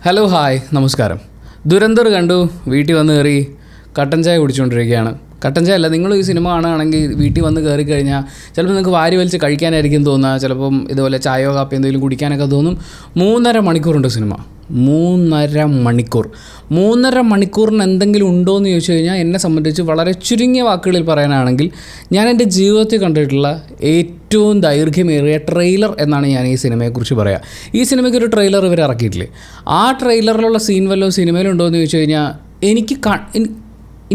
Hello hi നമസ്കാരം. ദുരന്തർ കണ്ടു, വീട്ടിൽ വന്ന് കയറി കട്ടൻ ചായ കുടിച്ചുകൊണ്ടിരിക്കുകയാണ്. കട്ടൻ ചായ അല്ല, നിങ്ങൾ ഈ സിനിമ കാണുകയാണെങ്കിൽ വീട്ടിൽ വന്ന് കയറി കഴിഞ്ഞാൽ ചിലപ്പോൾ നിങ്ങൾക്ക് വാരി വലിച്ച് കഴിക്കാനായിരിക്കും തോന്നുക. ചിലപ്പം ഇതുപോലെ ചായയോ കാപ്പി എന്തെങ്കിലും കുടിക്കാനൊക്കെ തോന്നും. 3.5 മണിക്കൂറുണ്ട് സിനിമ. 3.5 മണിക്കൂർ. 3.5 മണിക്കൂറിന് എന്തെങ്കിലും ഉണ്ടോ എന്ന് ചോദിച്ചു കഴിഞ്ഞാൽ എന്നെ സംബന്ധിച്ച് വളരെ ചുരുങ്ങിയ വാക്കുകളിൽ പറയാനാണെങ്കിൽ ഞാൻ എൻ്റെ ജീവിതത്തിൽ കണ്ടിട്ടുള്ള ഏറ്റവും ദൈർഘ്യമേറിയ ട്രെയിലർ എന്നാണ് ഞാൻ ഈ സിനിമയെക്കുറിച്ച് പറയുക. ഈ സിനിമയ്ക്ക് ഒരു ട്രെയിലർ ഇവർ ഇറക്കിയിട്ടില്ലേ, ആ ട്രെയിലറിലുള്ള സീൻ വല്ലതും സിനിമയിലുണ്ടോ എന്ന് ചോദിച്ചു കഴിഞ്ഞാൽ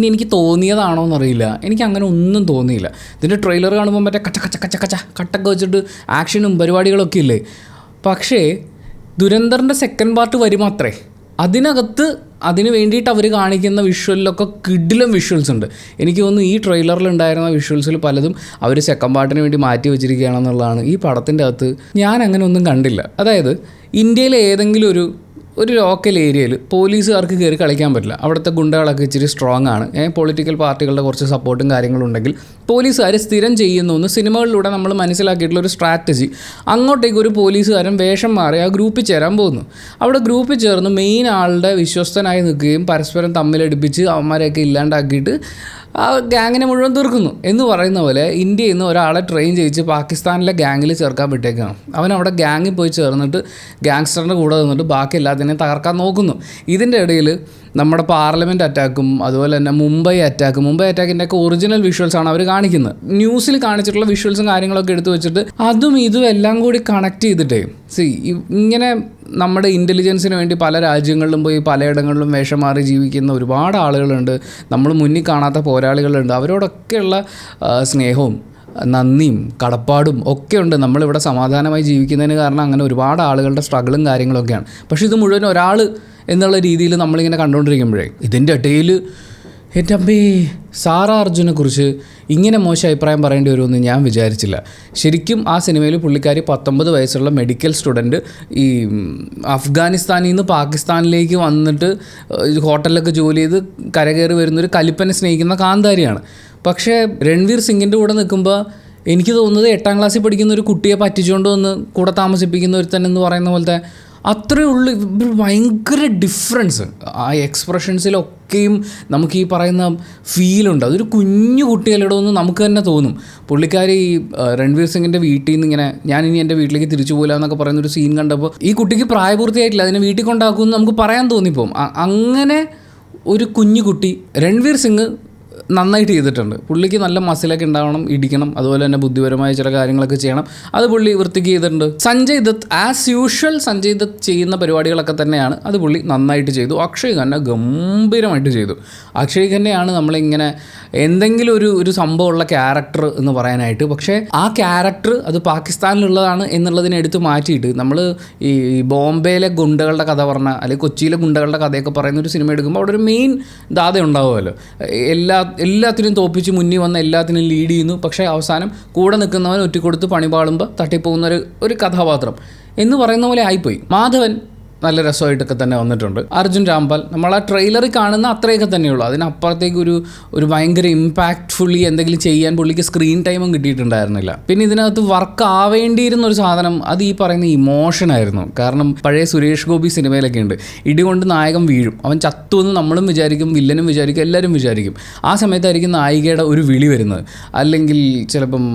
എനിക്ക് തോന്നിയതാണോ എന്നറിയില്ല. എനിക്ക് അങ്ങനെ ഒന്നും തോന്നിയില്ല. ഇതിൻ്റെ ട്രെയിലർ കാണുമ്പോൾ മറ്റേ കട്ടൊക്കെ വെച്ചിട്ട് ആക്ഷനും പരിപാടികളൊക്കെ ഇല്ലേ. പക്ഷേ ദുരന്തറിൻ്റെ സെക്കൻഡ് പാർട്ട് വരുമ്പോൾ അത്രേ അതിനകത്ത് അതിന് വേണ്ടിയിട്ട് അവർ കാണിക്കുന്ന വിഷ്വലിലൊക്കെ കിടിലം വിഷ്വൽസ് ഉണ്ട്. എനിക്ക് തോന്നുന്നു ഈ ട്രെയിലറിലുണ്ടായിരുന്ന വിഷ്വൽസിൽ പലതും അവർ സെക്കൻഡ് പാർട്ടിന് വേണ്ടി മാറ്റി വെച്ചിരിക്കുകയാണെന്നുള്ളതാണ്. ഈ പടത്തിൻ്റെ അകത്ത് ഞാൻ അങ്ങനെ ഒന്നും കണ്ടില്ല. അതായത് ഇന്ത്യയിലെ ഏതെങ്കിലും ഒരു ലോക്കൽ ഏരിയയിൽ പോലീസുകാർക്ക് കയറി കളിക്കാൻ പറ്റില്ല. അവിടുത്തെ ഗുണ്ടകളൊക്കെ ഇച്ചിരി സ്ട്രോങ് ആണ്. പൊളിറ്റിക്കൽ പാർട്ടികളുടെ കുറച്ച് സപ്പോർട്ടും കാര്യങ്ങളുണ്ടെങ്കിൽ പോലീസുകാർ സ്ഥിരം ചെയ്യുന്നു സിനിമകളിലൂടെ നമ്മൾ മനസ്സിലാക്കിയിട്ടുള്ള ഒരു സ്ട്രാറ്റജി. അങ്ങോട്ടേക്ക് ഒരു പോലീസുകാരൻ വേഷം മാറി ആ ഗ്രൂപ്പിൽ ചേരാൻ പോകുന്നു. അവിടെ ഗ്രൂപ്പിൽ ചേർന്ന് മെയിൻ ആളുടെ വിശ്വസ്തനായി നിൽക്കുകയും പരസ്പരം തമ്മിലടിപ്പിച്ച് അവന്മാരെയൊക്കെ ഇല്ലാണ്ടാക്കിയിട്ട് ആ ഗ്യാങ്ങിനെ മുഴുവൻ തീർക്കുന്നു എന്ന് പറയുന്ന പോലെ ഇന്ത്യയിൽ നിന്ന് ഒരാളെ ട്രെയിൻ ചെയ്യിച്ച് പാകിസ്ഥാനിലെ ഗ്യാങ്ങിൽ ചേർക്കാൻ വിട്ടേക്കാണ്. അവൻ അവിടെ ഗ്യാങ്ങിൽ പോയി ചേർന്നിട്ട് ഗാങ്സ്റ്ററിൻ്റെ കൂടെ നിന്നിട്ട് ബാക്കി എല്ലാത്തിനെയും തകർക്കാൻ നോക്കുന്നു. ഇതിൻ്റെ ഇടയിൽ നമ്മുടെ പാർലമെൻറ്റ് അറ്റാക്കും അതുപോലെ തന്നെ മുംബൈ അറ്റാക്കിൻ്റെ ഒക്കെ ഒറിജിനൽ വിഷ്വൽസാണ് അവർ കാണിക്കുന്നത്. ന്യൂസിൽ കാണിച്ചിട്ടുള്ള വിഷ്വൽസും കാര്യങ്ങളൊക്കെ എടുത്തു വെച്ചിട്ട് അതും ഇതും എല്ലാം കൂടി കണക്ട് ചെയ്തിട്ടേ ഇങ്ങനെ നമ്മുടെ ഇൻ്റലിജൻസിന് വേണ്ടി പല രാജ്യങ്ങളിലും പോയി പലയിടങ്ങളിലും വേഷം മാറി ജീവിക്കുന്ന ഒരുപാട് ആളുകളുണ്ട്. നമ്മൾ മുന്നിൽ കാണാത്ത പോരാളികളുണ്ട്. അവരോടൊക്കെയുള്ള സ്നേഹവും നന്ദിയും കടപ്പാടും ഒക്കെ ഉണ്ട്. നമ്മളിവിടെ സമാധാനമായി ജീവിക്കുന്നതിന് കാരണം അങ്ങനെ ഒരുപാട് ആളുകളുടെ സ്ട്രഗിളും കാര്യങ്ങളൊക്കെയാണ്. പക്ഷേ ഇത് മുഴുവൻ ഒരാൾ എന്നുള്ള രീതിയിൽ നമ്മളിങ്ങനെ കണ്ടുകൊണ്ടിരിക്കുമ്പോഴേ ഇതിൻ്റെ ഇടയിൽ എൻ്റെ അമ്മേ സാറാ അർജുനെക്കുറിച്ച് ഇങ്ങനെ മോശം അഭിപ്രായം പറയേണ്ടി വരുമെന്ന് ഞാൻ വിചാരിച്ചില്ല. ശരിക്കും ആ സിനിമയിൽ പുള്ളിക്കാരി 19 വയസ്സുള്ള മെഡിക്കൽ സ്റ്റുഡൻറ്റ് ഈ അഫ്ഗാനിസ്ഥാനിൽ നിന്ന് പാകിസ്ഥാനിലേക്ക് വന്നിട്ട് ഹോട്ടലിലൊക്കെ ജോലി ചെയ്ത് കരകയറി വരുന്നൊരു കലിപ്പനെ സ്നേഹിക്കുന്ന കാന്താരിയാണ്. പക്ഷേ രൺവീർ സിംഗിൻ്റെ കൂടെ നിൽക്കുമ്പോൾ എനിക്ക് തോന്നുന്നത് 8ാം ക്ലാസ്സിൽ പഠിക്കുന്ന ഒരു കുട്ടിയെ പറ്റിച്ചുകൊണ്ട് വന്ന് കൂടെ താമസിപ്പിക്കുന്ന ഒരുത്തൻ എന്ന് പറയുന്ന പോലത്തെ അത്രയേ ഉള്ളൂ. ഭയങ്കര ഡിഫറൻസ് ആ എക്സ്പ്രഷൻസിലൊക്കെയും നമുക്ക് ഈ പറയുന്ന ഫീലുണ്ട്. അതൊരു കുഞ്ഞു കുട്ടികളിടമെന്ന് നമുക്ക് തന്നെ തോന്നും. പുള്ളിക്കാരി രൺവീർ സിംഗിൻ്റെ വീട്ടിൽ നിന്ന് ഇങ്ങനെ ഞാനിനി എൻ്റെ വീട്ടിലേക്ക് തിരിച്ചു പോകില്ല എന്നൊക്കെ പറയുന്നൊരു സീൻ കണ്ടപ്പോൾ ഈ കുട്ടിക്ക് പ്രായപൂർത്തിയായിട്ടില്ല, അതിനെ വീട്ടിൽ കൊണ്ടാക്കുമെന്ന് നമുക്ക് പറയാൻ തോന്നിപ്പോവും. അങ്ങനെ ഒരു കുഞ്ഞു കുട്ടി രൺവീർ സിംഗ് നന്നായിട്ട് ചെയ്തിട്ടുണ്ട്. പുള്ളിക്ക് നല്ല മസിലൊക്കെ ഉണ്ടാവണം, ഇടിക്കണം, അതുപോലെ തന്നെ ബുദ്ധിപരമായ ചില കാര്യങ്ങളൊക്കെ ചെയ്യണം. അത് പുള്ളി വൃത്തിക്ക് ചെയ്തിട്ടുണ്ട്. സഞ്ജയ് ദത്ത് ആസ് യൂഷ്വൽ സഞ്ജയ് ദത്ത് ചെയ്യുന്ന പരിപാടികളൊക്കെ തന്നെയാണ് അത് പുള്ളി നന്നായിട്ട് ചെയ്തു. അക്ഷയ് ഖന്ന ഗംഭീരമായിട്ട് ചെയ്തു. അക്ഷയ് ഖന്നയാണ് നമ്മളിങ്ങനെ എന്തെങ്കിലും ഒരു സംഭവമുള്ള ക്യാരക്ടർ എന്ന് പറയാനായിട്ട്. പക്ഷേ ആ ക്യാരക്ടർ അത് പാകിസ്ഥാനിലുള്ളതാണ് എന്നുള്ളതിനെ എടുത്ത് മാറ്റിയിട്ട് നമ്മൾ ഈ ബോംബെയിലെ ഗുണ്ടകളുടെ കഥ പറഞ്ഞ അല്ലെങ്കിൽ കൊച്ചിയിലെ ഗുണ്ടകളുടെ കഥയൊക്കെ പറയുന്ന ഒരു സിനിമ എടുക്കുമ്പോൾ അവിടെ ഒരു മെയിൻ ദാത ഉണ്ടാവുമല്ലോ. എല്ലാത്തിനും തോപ്പിച്ച് മുന്നിൽ വന്ന് എല്ലാത്തിനും ലീഡ് ചെയ്യുന്നു. പക്ഷേ അവസാനം കൂടെ നിൽക്കുന്നവൻ ഒറ്റിക്കൊടുത്ത് പണി പാളുമ്പോൾ തട്ടിപ്പോകുന്ന ഒരു കഥാപാത്രം എന്ന് പറയുന്ന പോലെ ആയിപ്പോയി. മാധവൻ നല്ല രസമായിട്ടൊക്കെ തന്നെ വന്നിട്ടുണ്ട്. അർജുൻ രാംപാൽ നമ്മൾ ആ ട്രെയിലറിൽ കാണുന്ന അത്രയൊക്കെ തന്നെയുള്ളൂ. അതിനപ്പുറത്തേക്ക് ഒരു ഭയങ്കര ഇമ്പാക്റ്റ്ഫുള്ളി എന്തെങ്കിലും ചെയ്യാൻ പുള്ളിക്ക് സ്ക്രീൻ ടൈമും കിട്ടിയിട്ടുണ്ടായിരുന്നില്ല. പിന്നെ ഇതിനകത്ത് വർക്ക് ആവേണ്ടിയിരുന്ന ഒരു സാധനം അത് ഈ പറയുന്ന ഇമോഷനായിരുന്നു. കാരണം പഴയ സുരേഷ് ഗോപി സിനിമയിലൊക്കെ ഉണ്ട്, ഇടികൊണ്ട് നായകൻ വീഴും, അവൻ ചത്തുവെന്ന് നമ്മളും വിചാരിക്കും, വില്ലനും വിചാരിക്കും, എല്ലാവരും വിചാരിക്കും. ആ സമയത്തായിരിക്കും നായികയുടെ ഒരു വിളി വരുന്നത്. അല്ലെങ്കിൽ ചിലപ്പം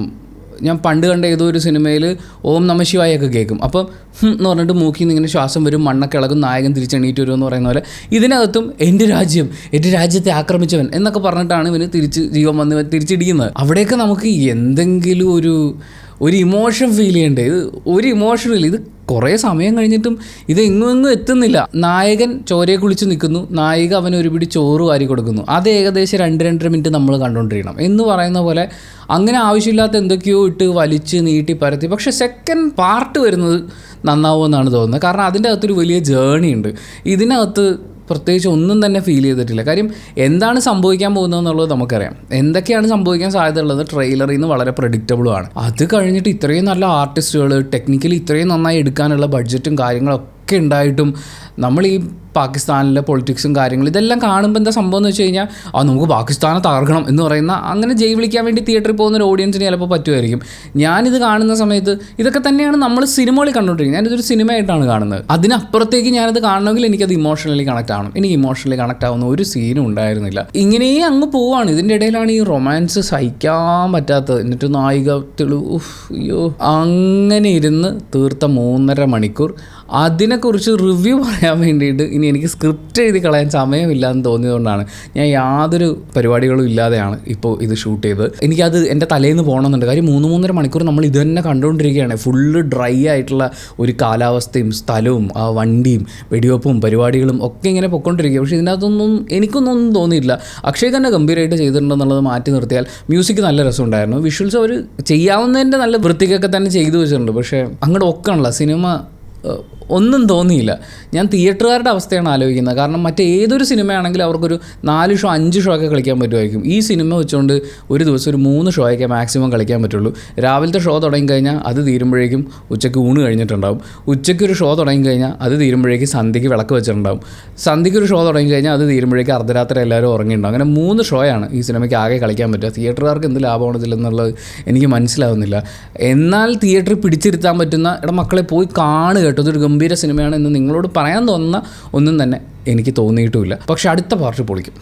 ഞാൻ പണ്ട് കണ്ട ഏതോ ഒരു സിനിമയിൽ ഓം നമ ശിവായൊക്കെ കേൾക്കും. അപ്പം എന്ന് പറഞ്ഞിട്ട് മൂക്കിൽ നിന്ന് ഇങ്ങനെ ശ്വാസം വരും, മണ്ണൊക്കെ ഇളകും, നായകൻ തിരിച്ചെണീറ്റ് വരുമെന്ന് പറയുന്ന പോലെ ഇതിനകത്തും എൻ്റെ രാജ്യത്തെ ആക്രമിച്ചവൻ എന്നൊക്കെ പറഞ്ഞിട്ടാണ് ഇവന് ജീവൻ വന്ന് തിരിച്ചിടിക്കുന്നത്. അവിടെയൊക്കെ നമുക്ക് എന്തെങ്കിലും ഒരു ഇമോഷൻ ഫീൽ ചെയ്യണ്ടേ. ഒരു ഇമോഷനില്ല. ഇത് കുറേ സമയം കഴിഞ്ഞിട്ടും ഇത് എങ്ങും എത്തുന്നില്ല. നായകൻ ചോരയെ കുളിച്ച് നിൽക്കുന്നു, നായിക അവന് ഒരു പിടി ചോറ് വാരി കൊടുക്കുന്നു. അത് ഏകദേശം 2-2.5 മിനിറ്റ് നമ്മൾ കണ്ടുകൊണ്ടിരിക്കണം എന്ന് പറയുന്ന പോലെ അങ്ങനെ ആവശ്യമില്ലാത്ത എന്തൊക്കെയോ ഇട്ട് വലിച്ച് നീട്ടി പരത്തി. പക്ഷേ സെക്കൻഡ് പാർട്ട് വരുന്നത് നന്നാവുമെന്നാണ് തോന്നുന്നത്. കാരണം അതിൻ്റെ അകത്തൊരു വലിയ ജേണി ഉണ്ട്. ഇതിനകത്ത് പ്രത്യേകിച്ച് ഒന്നും തന്നെ ഫീൽ ചെയ്തിട്ടില്ല. കാര്യം എന്താണ് സംഭവിക്കാൻ പോകുന്നതെന്നുള്ളത് നമുക്കറിയാം. എന്തൊക്കെയാണ് സംഭവിക്കാൻ സാധ്യതയുള്ളത് ട്രെയിലറിൽ നിന്ന് വളരെ പ്രഡിക്റ്റബിളുമാണ്. അത് കഴിഞ്ഞിട്ട് ഇത്രയും നല്ല ആർട്ടിസ്റ്റുകൾ ടെക്നിക്കലി ഇത്രയും നന്നായി എടുക്കാനുള്ള ബഡ്ജറ്റും കാര്യങ്ങളൊക്കെ ഉണ്ടായിട്ടും നമ്മൾ ഈ പാകിസ്ഥാനിലെ പൊളിറ്റിക്സും കാര്യങ്ങളും ഇതെല്ലാം കാണുമ്പോൾ എന്താ സംഭവം എന്ന് വെച്ച് കഴിഞ്ഞാൽ നമുക്ക് പാകിസ്ഥാനെ തകർക്കണം എന്ന് പറയുന്ന അങ്ങനെ ജയ് വിളിക്കാൻ വേണ്ടി തിയേറ്ററിൽ പോകുന്ന ഒരു ഓഡിയൻസിന് ചിലപ്പോൾ പറ്റുമായിരിക്കും. ഞാനിത് കാണുന്ന സമയത്ത് ഇതൊക്കെ തന്നെയാണ് നമ്മൾ സിനിമകളിൽ കണ്ടുകൊണ്ടിരിക്കുന്നത്. ഞാനിതൊരു സിനിമയായിട്ടാണ് കാണുന്നത്. അതിനപ്പുറത്തേക്ക് ഞാനത് കാണണമെങ്കിൽ എനിക്കത് ഇമോഷണലി കണക്ട് ആവണം. എനിക്ക് ഇമോഷണലി കണക്ട് ആവുന്ന ഒരു സീനും ഉണ്ടായിരുന്നില്ല. ഇങ്ങനെ അങ്ങ് പോവാണ്. ഇതിൻ്റെ ഇടയിലാണ് ഈ റൊമാൻസ് സഹിക്കാൻ പറ്റാത്തത്. എന്നിട്ട് നായിക അയ്യോ അങ്ങനെ ഇരുന്ന് തീർത്ത 3.5 മണിക്കൂർ. അതിനെക്കുറിച്ച് റിവ്യൂ പറയാൻ വേണ്ടിയിട്ട് ഇനി എനിക്ക് സ്ക്രിപ്റ്റ് എഴുതി കളയാൻ സമയമില്ലാന്ന് തോന്നിയതുകൊണ്ടാണ് ഞാൻ യാതൊരു പരിപാടികളും ഇല്ലാതെയാണ് ഇപ്പോൾ ഇത് ഷൂട്ട് ചെയ്തത്. എനിക്കത് എൻ്റെ തലേന്ന് പോകണമെന്നുണ്ട്. കാര്യം 3.5 മണിക്കൂർ നമ്മൾ ഇത് തന്നെ കണ്ടുകൊണ്ടിരിക്കുകയാണ്. ഫുള്ള് ഡ്രൈ ആയിട്ടുള്ള ഒരു കാലാവസ്ഥയും സ്ഥലവും ആ വണ്ടിയും വെടിവെപ്പും പരിപാടികളും ഒക്കെ ഇങ്ങനെ പൊയ്ക്കൊണ്ടിരിക്കുക. പക്ഷേ ഇതിനകത്തൊന്നും എനിക്കൊന്നും തോന്നിയില്ല. അക്ഷയ് തന്നെ ഗംഭീരമായിട്ട് ചെയ്തിട്ടുണ്ടെന്നുള്ളത് മാറ്റി നിർത്തിയാൽ മ്യൂസിക് നല്ല രസമുണ്ടായിരുന്നു. വിഷ്വൽസ് അവർ ചെയ്യാവുന്നതിൻ്റെ നല്ല വൃത്തിക്കൊക്കെ തന്നെ ചെയ്തു വെച്ചിട്ടുണ്ട്. പക്ഷേ അങ്ങോട്ട് ഒക്കെയാണല്ലോ സിനിമ ഒന്നും തോന്നിയില്ല. ഞാൻ തിയേറ്ററുകാരുടെ അവസ്ഥയാണ് ആലോചിക്കുന്നത്. കാരണം മറ്റേതൊരു സിനിമയാണെങ്കിലും അവർക്കൊരു 4 ഷോ 5 ഷോ ഒക്കെ കളിക്കാൻ പറ്റുമായിരിക്കും. ഈ സിനിമ വെച്ചുകൊണ്ട് ഒരു ദിവസം ഒരു 3 ഷോയൊക്കെ മാക്സിമം കളിക്കാൻ പറ്റുള്ളൂ. രാവിലത്തെ ഷോ തുടങ്ങിക്കഴിഞ്ഞാൽ അത് തീരുമ്പോഴേക്കും ഉച്ചയ്ക്ക് ഊണ് കഴിഞ്ഞിട്ടുണ്ടാവും. ഉച്ചയ്ക്കൊരു ഷോ തുടങ്ങിക്കഴിഞ്ഞാൽ അത് തീരുമ്പോഴേക്കും സന്ധ്യയ്ക്ക് വിളക്ക് വെച്ചിട്ടുണ്ടാവും. സന്ധ്യയ്ക്കൊരു ഷോ തുടങ്ങിക്കഴിഞ്ഞാൽ അത് തീരുമ്പോഴേക്കും അർദ്ധരാത്രി എല്ലാവരും ഉറങ്ങിയിട്ടുണ്ടാവും. അങ്ങനെ 3 ഷോയാണ് ഈ സിനിമയ്ക്ക് ആകെ കളിക്കാൻ പറ്റുക. തിയേറ്ററുകാർക്ക് എന്ത് ലാഭമാണ് ഇതിലെന്നുള്ളത് എനിക്ക് മനസ്സിലാവുന്നില്ല. എന്നാൽ തിയേറ്ററിൽ പിടിച്ചിരുത്താൻ പറ്റുന്ന മക്കളെ പോയി കാണുക കേട്ടോ, ഇതൊരു ഗംഭീര സിനിമയാണ് എന്ന് നിങ്ങളോട് പറയാൻ തോന്നുന്ന ഒന്നും തന്നെ എനിക്ക് തോന്നിയിട്ടുമില്ല. പക്ഷേ അടുത്ത പാർട്ട് പൊളിക്കും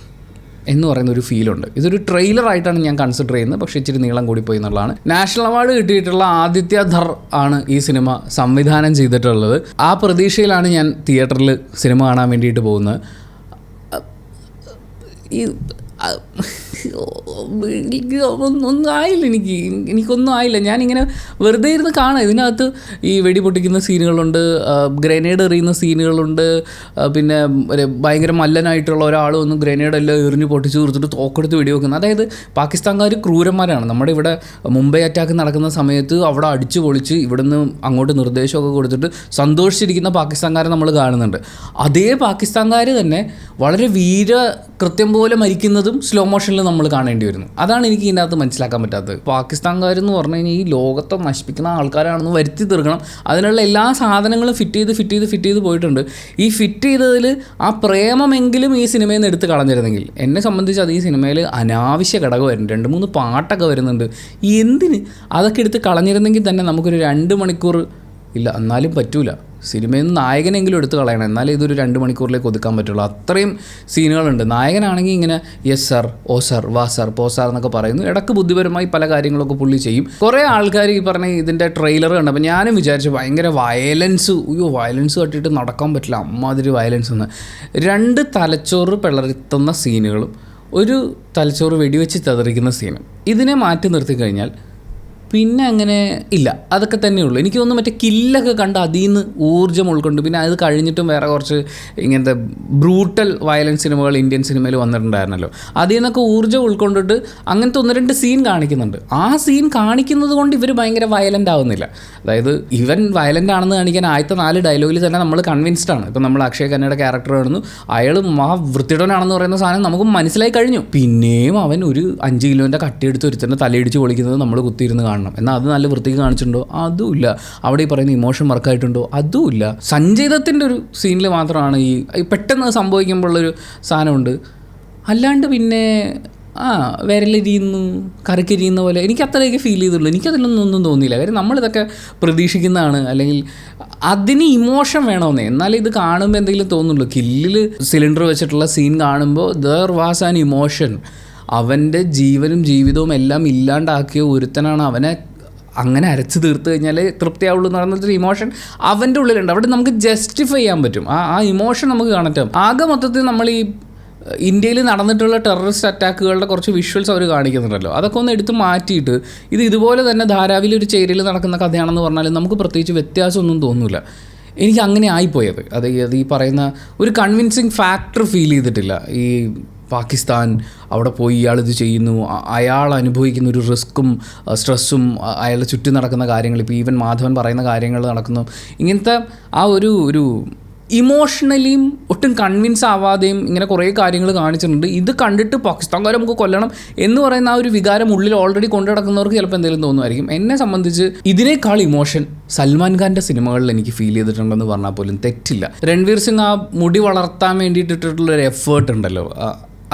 എന്ന് പറയുന്ന ഒരു ഫീലുണ്ട്. ഇതൊരു ട്രെയിലറായിട്ടാണ് ഞാൻ കൺസിഡർ ചെയ്യുന്നത്. പക്ഷേ ഇച്ചിരി നീളം കൂടിപ്പോയി എന്നുള്ളതാണ്. നാഷണൽ അവാർഡ് കിട്ടിയിട്ടുള്ള ആദിത്യ ധർ ആണ് ഈ സിനിമ സംവിധാനം ചെയ്തിട്ടുള്ളത്. ആ പ്രതീക്ഷയിലാണ് ഞാൻ തിയേറ്ററിൽ സിനിമ കാണാൻ വേണ്ടിയിട്ട് പോകുന്നത്. ഒന്നും ആയില്ല. എനിക്കൊന്നും ആയില്ല. ഞാനിങ്ങനെ വെറുതെ ഇരുന്ന് കാണാം. ഇതിനകത്ത് ഈ വെടി പൊട്ടിക്കുന്ന സീനുകളുണ്ട്, ഗ്രനേഡ് എറിയുന്ന സീനുകളുണ്ട്, പിന്നെ ഒരു ഭയങ്കര മല്ലനായിട്ടുള്ള ഒരാൾ വന്ന് ഗ്രനേഡ് എല്ലാം എറിഞ്ഞ് പൊട്ടിച്ച് തീർത്തിട്ട് തോക്കെടുത്ത് വെടി വെക്കുന്നത്. അതായത് പാകിസ്ഥാൻകാർ ക്രൂരന്മാരാണ്. നമ്മുടെ ഇവിടെ മുംബൈ അറ്റാക്ക് നടക്കുന്ന സമയത്ത് അവിടെ അടിച്ചു പൊളിച്ച് ഇവിടുന്ന് അങ്ങോട്ട് നിർദ്ദേശമൊക്കെ കൊടുത്തിട്ട് സന്തോഷിച്ചിരിക്കുന്ന പാകിസ്ഥാൻകാരെ നമ്മൾ കാണുന്നുണ്ട്. അതേ പാകിസ്ഥാൻകാർ തന്നെ വളരെ വീരകൃത്യം പോലെ മരിക്കുന്നതും സ്ലോ മോഷനിൽ നമ്മൾ കാണേണ്ടി വരുന്നു. അതാണ് എനിക്ക് ഇതിനകത്ത് മനസ്സിലാക്കാൻ പറ്റാത്തത്. പാകിസ്ഥാൻകാരെന്ന് പറഞ്ഞു കഴിഞ്ഞാൽ ഈ ലോകത്തെ നശിപ്പിക്കുന്ന ആൾക്കാരാണെന്ന് വരുത്തി തീർക്കണം. അതിനുള്ള എല്ലാ സാധനങ്ങളും ഫിറ്റ് ചെയ്ത് പോയിട്ടുണ്ട്. ഈ ഫിറ്റ് ചെയ്തതിൽ ആ പ്രേമമെങ്കിലും ഈ സിനിമയിൽ നിന്ന് എടുത്ത് കളഞ്ഞിരുന്നെങ്കിൽ എന്നെ സംബന്ധിച്ച് അത് ഈ സിനിമയിൽ അനാവശ്യ ഘടകമായിരുന്നു. 2-3 പാട്ടൊക്കെ വരുന്നുണ്ട്. എന്തിന് അതൊക്കെ എടുത്ത് കളഞ്ഞിരുന്നെങ്കിൽ തന്നെ നമുക്കൊരു 2 മണിക്കൂർ ഇല്ല എന്നാലും പറ്റൂല. സിനിമയിൽ നിന്ന് നായകനെങ്കിലും എടുത്ത് കളയണം, എന്നാലേ ഇതൊരു 2 മണിക്കൂറിലേക്ക് ഒതുക്കാൻ പറ്റുള്ളൂ. അത്രയും സീനുകളുണ്ട്. നായകനാണെങ്കിൽ ഇങ്ങനെ യെസ് സാർ, ഓ സാർ, വാ സാർ, പോ സാർ എന്നൊക്കെ പറയുന്നു. ഇടയ്ക്ക് ബുദ്ധിപരമായി പല കാര്യങ്ങളൊക്കെ പുള്ളി ചെയ്യും. കുറേ ആൾക്കാർ ഈ പറഞ്ഞ ഇതിൻ്റെ ട്രെയിലർ കണ്ടപ്പോൾ ഞാനും വിചാരിച്ചു ഭയങ്കര വയലൻസ് കട്ടിയിട്ട് നടക്കാൻ പറ്റില്ല, അമ്മാതിരി വയലൻസ് എന്ന്. 2 തലച്ചോറ് പിളർത്തുന്ന സീനുകളും ഒരു തലച്ചോറ് വെടിവെച്ച് തെറിക്കുന്ന സീനും ഇതിനെ മാറ്റി നിർത്തി കഴിഞ്ഞാൽ പിന്നെ അങ്ങനെ ഇല്ല. അതൊക്കെ തന്നെയുള്ളൂ. എനിക്ക് തോന്നുന്നു മറ്റേ കില്ലൊക്കെ കണ്ട് അതിൽ നിന്ന് ഊർജ്ജം ഉൾക്കൊണ്ട് പിന്നെ അത് കഴിഞ്ഞിട്ടും വേറെ കുറച്ച് ഇങ്ങനത്തെ ബ്രൂട്ടൽ വയലൻസ് സിനിമകൾ ഇന്ത്യൻ സിനിമയിൽ വന്നിട്ടുണ്ടായിരുന്നല്ലോ. അതിൽ നിന്നൊക്കെ ഊർജ്ജം ഉൾക്കൊണ്ടിട്ട് അങ്ങനത്തെ 1-2 സീൻ കാണിക്കുന്നുണ്ട്. ആ സീൻ കാണിക്കുന്നത് കൊണ്ട് ഇവർ ഭയങ്കര വയലൻ്റ് ആവുന്നില്ല. അതായത് ഇവൻ വയലൻ്റ് ആണെന്ന് കാണിക്കാൻ ആദ്യത്തെ 4 ഡയലോഗിൽ തന്നെ നമ്മൾ കൺവിൻസ്ഡ് ആണ്. ഇപ്പം നമ്മൾ അക്ഷയ് ഖന്നയുടെ ക്യാരക്ടർ കാണുന്നു, അയാൾ വൃത്തിയുടനാണെന്ന് പറയുന്ന സാധനം നമുക്ക് മനസ്സിലായി കഴിഞ്ഞു. പിന്നെയും അവൻ ഒരു 5 കിലോൻ്റെ കട്ടിയെടുത്ത് ഒരുത്തന്നെ തലയിടിച്ച് പൊളിക്കുന്നത് നമ്മൾ കുത്തിയിരുന്ന് കാണണം. എന്നാൽ അത് നല്ല വൃത്തിക്ക് കാണിച്ചിട്ടുണ്ടോ? അതുമില്ല. അവിടെ ഈ പറയുന്ന ഇമോഷൻ വർക്കായിട്ടുണ്ടോ? അതുമില്ല. സഞ്ജയ് ദത്തിൻ്റെ ഒരു സീനിൽ മാത്രമാണ് ഈ പെട്ടെന്ന് സംഭവിക്കുമ്പോഴുള്ളൊരു സാധനമുണ്ട്. അല്ലാണ്ട് പിന്നെ വിരലിരിയുന്നു കറിക്കരിയുന്ന പോലെ എനിക്ക് അത്രയൊക്കെ ഫീൽ ചെയ്തുള്ളൂ. എനിക്കതിലൊന്നും തോന്നിയില്ല. കാര്യം നമ്മളിതൊക്കെ പ്രതീക്ഷിക്കുന്നതാണ്. അല്ലെങ്കിൽ അതിന് ഇമോഷൻ വേണമെന്നേ, എന്നാലേ ഇത് കാണുമ്പോൾ എന്തെങ്കിലും തോന്നുള്ളൂ. കില്ലിൽ സിലിണ്ടർ വെച്ചിട്ടുള്ള സീൻ കാണുമ്പോൾ ദർ വാസ് ആൻ ഇമോഷൻ. അവൻ്റെ ജീവനും ജീവിതവും എല്ലാം ഇല്ലാണ്ടാക്കിയ ഒരുത്തനാണ് അവനെ അങ്ങനെ അരച്ച് തീർത്ത് കഴിഞ്ഞാൽ തൃപ്തിയാവുള്ളൂ എന്ന് പറയുന്നൊരു ഇമോഷൻ അവൻ്റെ ഉള്ളിലുണ്ട്. അവിടെ നമുക്ക് ജസ്റ്റിഫൈ ചെയ്യാൻ പറ്റും. ആ ഇമോഷൻ നമുക്ക് കാണാൻ. ആകെ മൊത്തത്തിൽ നമ്മൾ ഈ ഇന്ത്യയിൽ നടന്നിട്ടുള്ള ടെററിസ്റ്റ് അറ്റാക്കുകളുടെ കുറച്ച് വിഷ്വൽസ് അവർ കാണിക്കുന്നുണ്ടല്ലോ, അതൊക്കെ ഒന്ന് എടുത്ത് മാറ്റിയിട്ട് ഇതുപോലെ തന്നെ ധാരാവിൽ ഒരു ചേരിയിൽ നടക്കുന്ന കഥയാണെന്ന് പറഞ്ഞാൽ നമുക്ക് പ്രത്യേകിച്ച് വ്യത്യാസമൊന്നും തോന്നില്ല. എനിക്ക് അങ്ങനെ ആയിപ്പോയത്. അതായത് ഈ പറയുന്ന ഒരു കൺവിൻസിങ് ഫാക്ടർ ഫീൽ ചെയ്തിട്ടില്ല. ഈ പാകിസ്ഥാൻ അവിടെ പോയി ഇയാളിത് ചെയ്യുന്നു, അയാൾ അനുഭവിക്കുന്ന ഒരു റിസ്ക്കും സ്ട്രെസ്സും അയാളുടെ ചുറ്റും നടക്കുന്ന കാര്യങ്ങൾ, ഇപ്പോൾ ഈവൻ മാധവൻ പറയുന്ന കാര്യങ്ങൾ നടക്കുന്നു, ഇങ്ങനത്തെ ആ ഒരു ഇമോഷണലിയും ഒട്ടും കൺവിൻസ് ആവാതെയും ഇങ്ങനെ കുറേ കാര്യങ്ങൾ കാണിച്ചിട്ടുണ്ട്. ഇത് കണ്ടിട്ട് പാകിസ്ഥാൻകാരെ നമുക്ക് കൊല്ലണം എന്ന് പറയുന്ന ആ ഒരു വികാരം ഉള്ളിൽ ഓൾറെഡി കൊണ്ടു നടക്കുന്നവർക്ക് ചിലപ്പോൾ എന്തെങ്കിലും തോന്നുമായിരിക്കും. എന്നെ സംബന്ധിച്ച് ഇതിനേക്കാൾ ഇമോഷൻ സൽമാൻ ഖാൻ്റെ സിനിമകളിൽ എനിക്ക് ഫീൽ ചെയ്തിട്ടുണ്ടെന്ന് പറഞ്ഞാൽ പോലും തെറ്റില്ല. രൺവീർ സിംഗ് ആ മുടി വളർത്താൻ വേണ്ടിയിട്ടിട്ടുള്ളൊരു എഫേർട്ട് ഉണ്ടല്ലോ,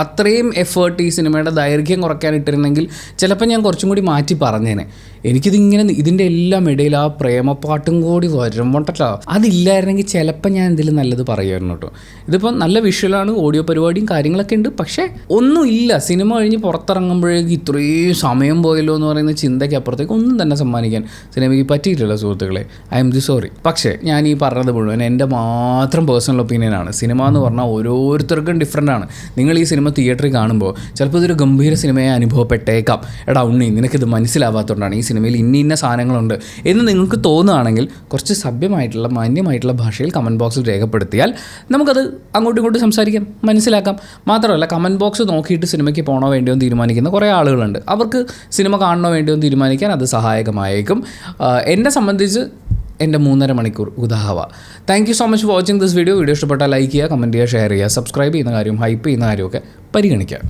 അത്രയും എഫേർട്ട് ഈ സിനിമയുടെ ദൈർഘ്യം കുറയ്ക്കാനിട്ടിരുന്നെങ്കിൽ ചിലപ്പോൾ ഞാൻ കുറച്ചും കൂടി മാറ്റി പറഞ്ഞേനെ. എനിക്കിതിങ്ങനെ ഇതിൻ്റെ എല്ലാം ഇടയിൽ ആ പ്രേമപ്പാട്ടും കൂടി വരുമ്പോണ്ടല്ലോ, അതില്ലായിരുന്നെങ്കിൽ ചിലപ്പോൾ ഞാൻ എന്തെങ്കിലും നല്ലത് പറയുമായിരുന്നു കേട്ടോ. ഇതിപ്പോൾ നല്ല വിഷ്വലാണ്, ഓഡിയോ പരിപാടിയും കാര്യങ്ങളൊക്കെ ഉണ്ട്. പക്ഷേ ഒന്നുമില്ല, സിനിമ കഴിഞ്ഞ് പുറത്തിറങ്ങുമ്പോഴേക്കും ഇത്രയും സമയം പോയല്ലോ എന്ന് പറയുന്ന ചിന്തയ്ക്ക് അപ്പുറത്തേക്ക് ഒന്നും തന്നെ സമ്മാനിക്കാൻ സിനിമയ്ക്ക് പറ്റിയിട്ടില്ല സുഹൃത്തുക്കളെ. I am sorry. പക്ഷേ ഞാൻ ഈ പറഞ്ഞത് മുഴുവൻ എൻ്റെ മാത്രം പേഴ്സണൽ ഒപ്പീനിയനാണ്. സിനിമ എന്ന് പറഞ്ഞാൽ ഓരോരുത്തർക്കും ഡിഫറൻ്റ് ആണ്. നിങ്ങൾ ഈ സിനിമ തിയേറ്ററിൽ കാണുമ്പോൾ ചിലപ്പോൾ ഇതൊരു ഗംഭീര സിനിമയെ അനുഭവപ്പെട്ടേക്കാം. എടാ ഉണ്ണി, നിനക്കിത് മനസ്സിലാവാത്തതുകൊണ്ടാണ് ഈ സിനിമയിൽ ഇന്ന സാധനങ്ങളുണ്ട് എന്ന് നിങ്ങൾക്ക് തോന്നുകയാണെങ്കിൽ കുറച്ച് സഭ്യമായിട്ടുള്ള മാന്യമായിട്ടുള്ള ഭാഷയിൽ കമൻറ്റ് ബോക്സിൽ രേഖപ്പെടുത്തിയാൽ നമുക്കത് അങ്ങോട്ടും ഇങ്ങോട്ടും സംസാരിക്കാം, മനസ്സിലാക്കാം. മാത്രമല്ല കമൻറ്റ് ബോക്സ് നോക്കിയിട്ട് സിനിമയ്ക്ക് പോകണോ വേണ്ടിയോ എന്ന് തീരുമാനിക്കുന്ന കുറേ ആളുകളുണ്ട്. അവർക്ക് സിനിമ കാണണോ വേണ്ടിയോ എന്ന് തീരുമാനിക്കാൻ അത് സഹായകമായേക്കും. എന്നെ സംബന്ധിച്ച് എൻ്റെ 3.5 മണിക്കൂർ ഉദാഹവ. Thank you so much for watching this video. Video ഇഷ്ടപ്പെട്ടാൽ ലൈക്ക് ചെയ്യുക, കമൻറ്റ് ചെയ്യുക, ഷെയർ ചെയ്യുക, സബ്സ്ക്രൈബ് ചെയ്യുന്ന കാര്യം, ഹൈപ്പ് ചെയ്യുന്ന കാര്യമൊക്കെ പരിഗണിക്കുക.